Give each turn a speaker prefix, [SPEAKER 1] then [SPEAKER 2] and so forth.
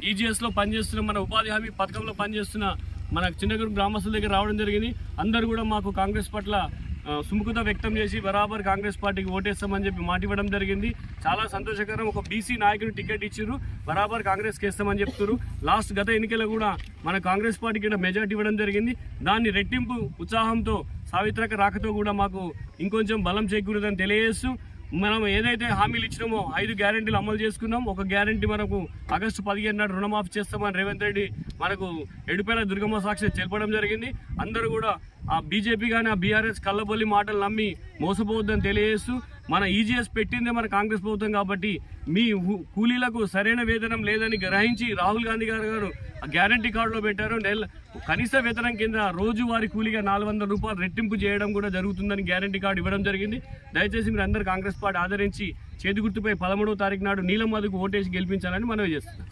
[SPEAKER 1] ఈజీఎస్లో పనిచేస్తున్న మన ఉపాధి హామీ పథకంలో పనిచేస్తున్న మన చిన్నగూరు గ్రామస్తుల దగ్గర రావడం జరిగింది. అందరూ కూడా మాకు కాంగ్రెస్ పట్ల సుముఖత వ్యక్తం చేసి బరాబర్ కాంగ్రెస్ పార్టీకి ఓటేస్తామని చెప్పి మాట ఇవ్వడం జరిగింది. చాలా సంతోషకరం. ఒక బీసీ నాయకుని టికెట్ ఇచ్చారు, బరాబర్ కాంగ్రెస్కి వేస్తామని చెప్తారు. గత ఎన్నికల్లో కూడా మన కాంగ్రెస్ పార్టీకి మెజార్టీ ఇవ్వడం జరిగింది. దాన్ని రెట్టింపు ఉత్సాహంతో సావిత్రక రాకతో కూడా మాకు ఇంకొంచెం బలం చేకూరుదని తెలియజేస్తూ, మనం ఏదైతే హామీలు ఇచ్చినామో 5 గ్యారెంటీలు అమలు చేసుకున్నాం. ఒక గ్యారెంటీ మనకు ఆగస్టు 15 నాడు రుణమాఫీ చేస్తామని రేవంత్ రెడ్డి మనకు ఎడుపేల దుర్గమ్మ సాక్షి తెలపడం జరిగింది. అందరూ కూడా ఆ బీజేపీ కానీ ఆ బీఆర్ఎస్ కళ్ళబొల్లి మాటలు నమ్మి మోసపోవద్దని తెలియజేస్తూ, మన ఈజీఎస్ పెట్టిందే మన కాంగ్రెస్ ప్రభుత్వం కాబట్టి మీ కూలీలకు సరైన వేతనం లేదని గ్రహించి రాహుల్ గాంధీ గారు ఆ గ్యారంటీ కార్డులో పెట్టారు. కనీస వేతనం కింద రోజువారీ కూలీగా 400 రూపాయలు రెట్టింపు చేయడం కూడా జరుగుతుందని గ్యారంటీ కార్డు ఇవ్వడం జరిగింది. దయచేసి మీరు అందరూ కాంగ్రెస్ పార్టీ ఆదరించి చేతి గుర్తుపై 13వ తారీఖు నాడు నీలం మధుకు ఓటేసి గెలిపించాలని మనవి చేస్తున్నాం.